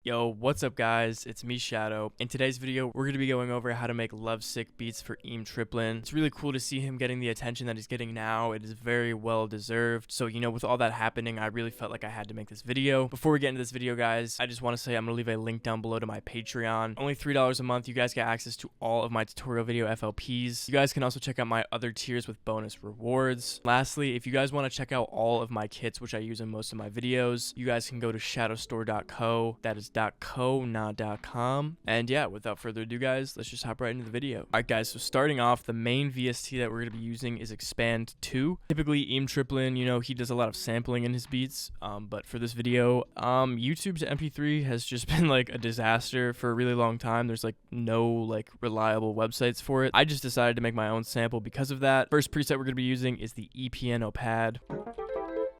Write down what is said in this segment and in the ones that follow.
Yo, what's up guys? It's me, Shadow. In today's video, we're going to be going over how to make lovesick beats for EEM TRIPLIN. It's really cool to see him getting the attention that he's getting now. It is very well deserved. So, with all that happening, I really felt like I had to make this video. Before we get into this video, guys, I just want to say I'm going to leave a link down below to my Patreon. Only $3 a month, you guys get access to all of my tutorial video FLPs. You guys can also check out my other tiers with bonus rewards. Lastly, if you guys want to check out all of my kits, which I use in most of my videos, you guys can go to shadowstore.co. That is .co, not .com. And yeah, without further ado, guys, let's just hop right into the video. Alright guys, so starting off, the main VST that we're going to be using is Expand 2. Typically, EEM TRIPLIN, he does a lot of sampling in his beats, but for this video, YouTube's MP3 has just been like a disaster for a really long time. There's like no reliable websites for it. I just decided to make my own sample because of that. First preset we're going to be using is the piano pad.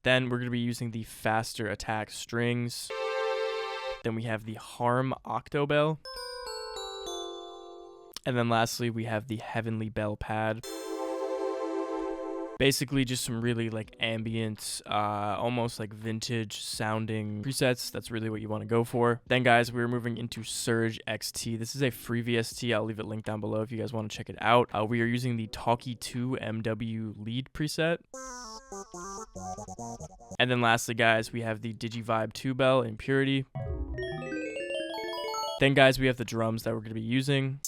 Then we're going to be using the faster attack strings. Then we have the harm octobell. And then lastly, we have the heavenly bell pad. Basically just some really ambient, almost like vintage sounding presets. That's really what you want to go for. Then guys, we're moving into Surge XT. This is a free VST. I'll leave it linked down below if you guys want to check it out. We are using the Talkie 2 MW lead preset. And then lastly, guys, we have the Digivibe 2 bell in Purity. Then guys, we have the drums that we're going to be using.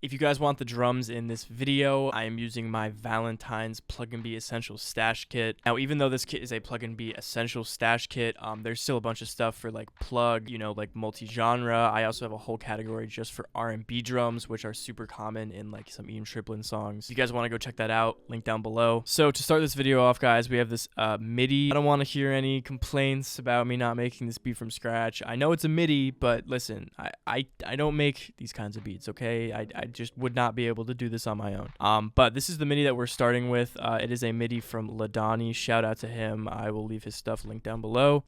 If you guys want the drums in this video, I am using my Valentine's Plug and Be Essential Stash Kit. Now, even though this kit is a Plug and Be Essential Stash Kit, there's still a bunch of stuff for plug, multi-genre. I also have a whole category just for R&B drums, which are super common in some EEM TRIPLIN songs. If you guys want to go check that out, link down below. So to start this video off, guys, we have this MIDI. I don't want to hear any complaints about me not making this beat from scratch. I know it's a MIDI, but listen, I don't make these kinds of beats, okay? I just would not be able to do this on my own. But this is the MIDI that we're starting with. It is a MIDI from Ladani. Shout out to him. I will leave his stuff linked down below.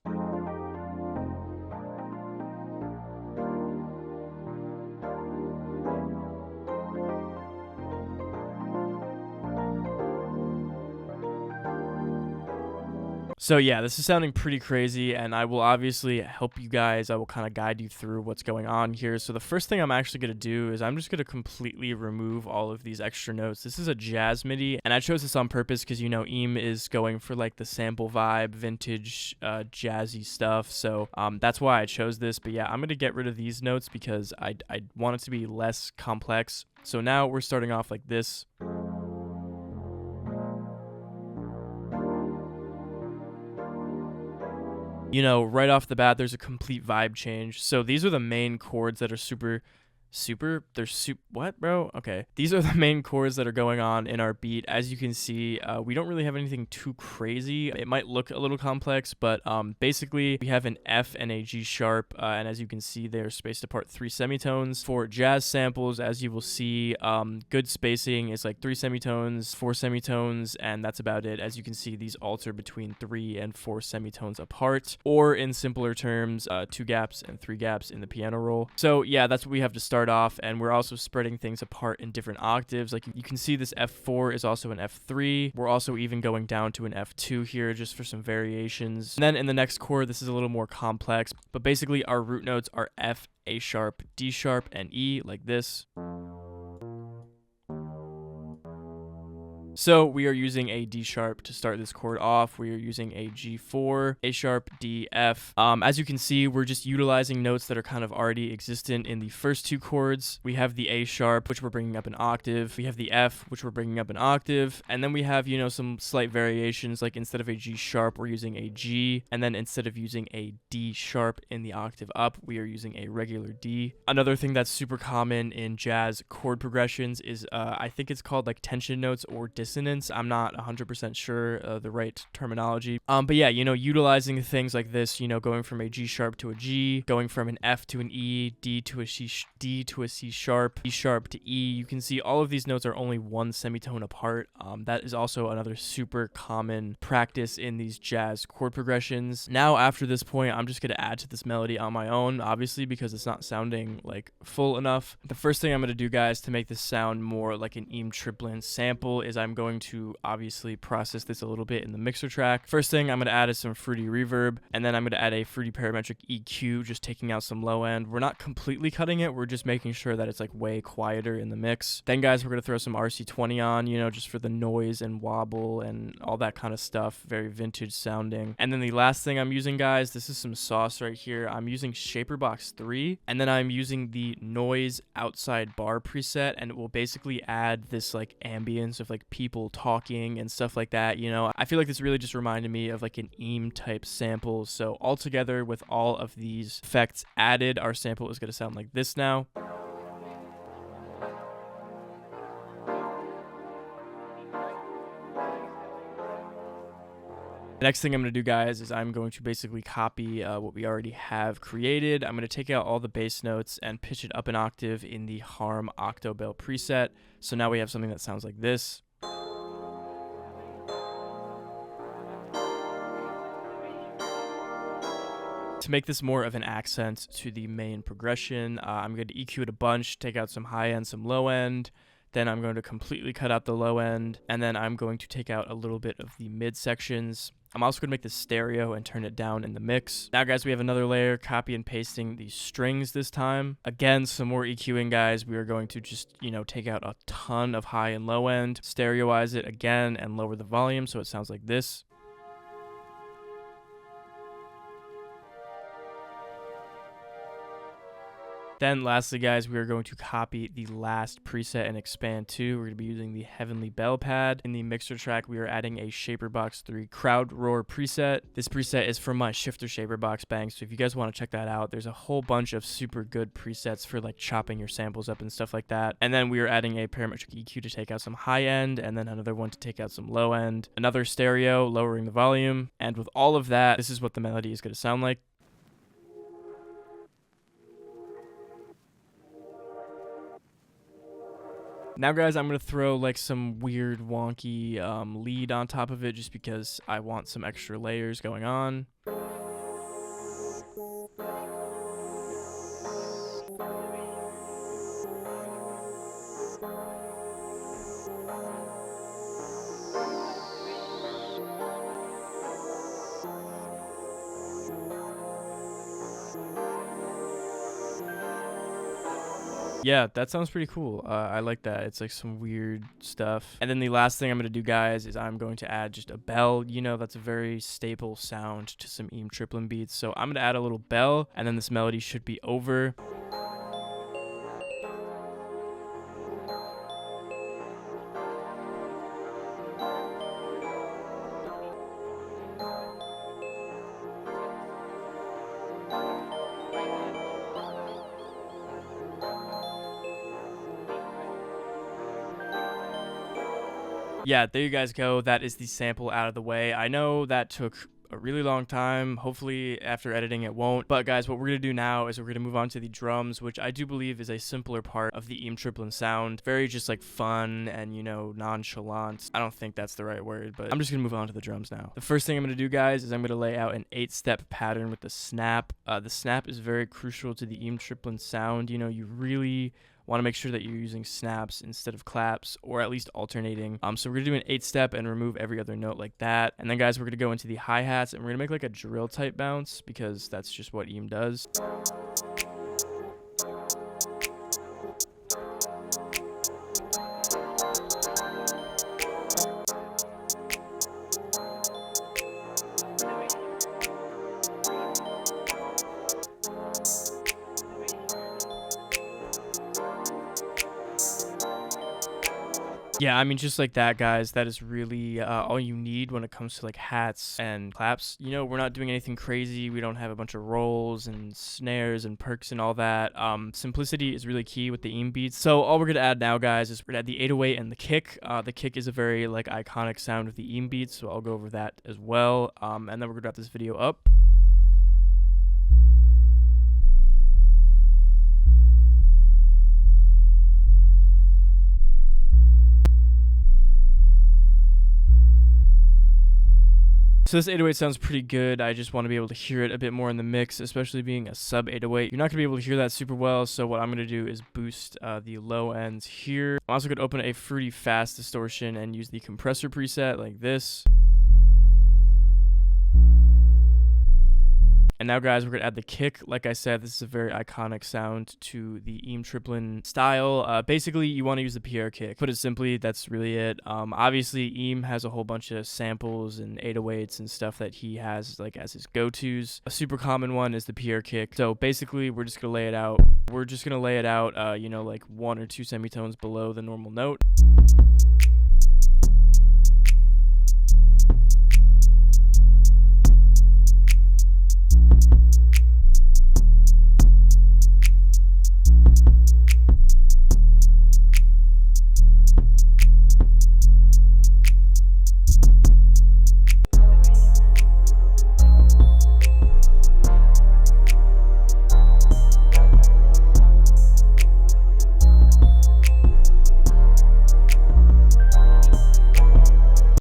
So yeah, this is sounding pretty crazy, and I will obviously help you guys. I will kind of guide you through what's going on here. So the first thing I'm actually going to do is I'm just going to completely remove all of these extra notes. This is a jazz MIDI, and I chose this on purpose because, EEM is going for the sample vibe, vintage, jazzy stuff. So that's why I chose this. But yeah, I'm going to get rid of these notes because I want it to be less complex. So now we're starting off like this. Right off the bat, there's a complete vibe change. So these are the main chords that are what, bro? Okay. These are the main chords that are going on in our beat. As you can see, we don't really have anything too crazy. It might look a little complex, but basically we have an F and a G sharp, and as you can see, they're spaced apart 3 semitones. For jazz samples, as you will see, good spacing is 3 semitones, 4 semitones, and that's about it. As you can see, these alter between 3 and 4 semitones apart, or in simpler terms, 2 gaps and 3 gaps in the piano roll. So yeah, that's what we have to start off, and we're also spreading things apart in different octaves. You can see this F4 is also an F3. We're also even going down to an F2 here just for some variations. And then in the next chord, this is a little more complex, but basically our root notes are F, A sharp, D sharp, and E, like this. So we are using a D sharp to start this chord off. We are using a G4, A sharp, D, F. As you can see, we're just utilizing notes that are kind of already existent in the first 2 chords. We have the A sharp, which we're bringing up an octave. We have the F, which we're bringing up an octave. And then we have, some slight variations, instead of a G sharp, we're using a G. And then instead of using a D sharp in the octave up, we are using a regular D. Another thing that's super common in jazz chord progressions is, I think it's called tension notes or dissonance. I'm not 100% sure the right terminology. But yeah, utilizing things like this, going from a G sharp to a G, going from an F to an E, D to a C sharp, E sharp to E. You can see all of these notes are only 1 semitone apart. That is also another super common practice in these jazz chord progressions. Now, after this point, I'm just going to add to this melody on my own, obviously, because it's not sounding full enough. The first thing I'm going to do, guys, to make this sound more like an EEM TRIPLIN sample is I'm I'm going to obviously process this a little bit in the mixer track. First thing I'm going to add is some fruity reverb, and then I'm going to add a fruity parametric EQ, just taking out some low end. We're not completely cutting it, we're just making sure that it's like way quieter in the mix. Then guys, we're going to throw some RC20 on, you know, just for the noise and wobble and all that kind of stuff. Very vintage sounding. And then the last thing I'm using, guys, this is some sauce right here. I'm using Shaperbox 3, and then I'm using the noise outside bar preset, and it will basically add this like ambience of like people talking and stuff like that. You know, I feel like this really just reminded me of like an EEM type sample. So all together with all of these effects added, our sample is going to sound like this now. The next thing I'm going to do, guys, is I'm going to basically copy what we already have created. I'm going to take out all the bass notes and pitch it up an octave in the Harm Octobell preset. So now we have something that sounds like this. To make this more of an accent to the main progression, I'm going to EQ it a bunch, take out some high end, some low end. Then I'm going to completely cut out the low end, and then I'm going to take out a little bit of the mid sections. I'm also going to make this stereo and turn it down in the mix. Now, guys, we have another layer, copy and pasting the strings this time. Again, some more EQing, guys. We are going to just, you know, take out a ton of high and low end, stereoize it again, and lower the volume so it sounds like this. Then lastly, guys, we are going to copy the last preset and expand to. We're going to be using the Heavenly Bell pad. In the mixer track, we are adding a Shaperbox 3 Crowd Roar preset. This preset is from my Shifter Shaperbox bang, so if you guys want to check that out, there's a whole bunch of super good presets for like chopping your samples up and stuff like that. And then we are adding a parametric EQ to take out some high end, and then another one to take out some low end. Another stereo, lowering the volume. And with all of that, this is what the melody is going to sound like. Now, guys, I'm going to throw like some weird wonky lead on top of it just because I want some extra layers going on. Yeah, that sounds pretty cool. I like that. It's like some weird stuff. And then the last thing I'm going to do, guys, is I'm going to add just a bell. You know, that's a very staple sound to some EEM TRIPLIN beats. So I'm going to add a little bell, and then this melody should be over. Yeah, there you guys go. That is the sample out of the way. I know that took a really long time. Hopefully after editing it won't. But guys, what we're going to do now is we're going to move on to the drums, which I do believe is a simpler part of the EEM TRIPLIN sound. Very just like fun and, you know, nonchalant. I don't think that's the right word, but I'm just going to move on to the drums now. The first thing I'm going to do, guys, is I'm going to lay out an 8-step pattern with the snap. The snap is very crucial to the EEM TRIPLIN sound. You know, you really want to make sure that you're using snaps instead of claps, or at least alternating. So we're going to do an 8-step and remove every other note like that. And then, guys, we're going to go into the hi-hats, and we're going to make like a drill type bounce because that's just what EEM does. Yeah, I mean, just like that, guys, that is really all you need when it comes to like hats and claps. You know, we're not doing anything crazy. We don't have a bunch of rolls and snares and perks and all that. Simplicity is really key with the EEM beats. So all we're going to add now, guys, is we're going to add the 808 and the kick. The kick is a very like iconic sound with the EEM beats, so I'll go over that as well. And then we're going to wrap this video up. So this 808 sounds pretty good. I just want to be able to hear it a bit more in the mix, especially being a sub 808. You're not going to be able to hear that super well, so what I'm going to do is boost the low ends here. I'm also going to open a fruity fast distortion and use the compressor preset like this. And now, guys, we're going to add the kick. Like I said, this is a very iconic sound to the EEM TRIPLIN style. Basically, you want to use the PR kick. Put it simply, that's really it. Obviously, EEM has a whole bunch of samples and 808s and stuff that he has like as his go-tos. A super common one is the PR kick. So basically, we're just going to lay it out. We're just going to lay it out, you know, like 1 or 2 semitones below the normal note.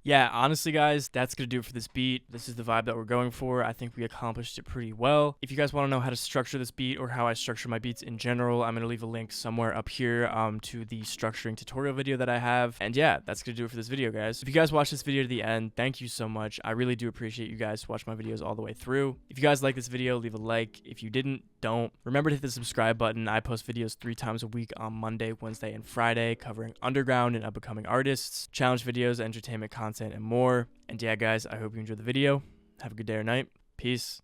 Yeah, honestly, guys, that's going to do it for this beat. This is the vibe that we're going for. I think we accomplished it pretty well. If you guys want to know how to structure this beat or how I structure my beats in general, I'm going to leave a link somewhere up here to the structuring tutorial video that I have. And yeah, that's going to do it for this video, guys. If you guys watched this video to the end, thank you so much. I really do appreciate you guys watch my videos all the way through. If you guys like this video, leave a like. If you didn't, don't. Remember to hit the subscribe button. I post videos 3 times a week on Monday, Wednesday, and Friday covering underground and up-and-coming artists, challenge videos, entertainment content, and more. And yeah, guys, I hope you enjoyed the video. Have a good day or night. Peace.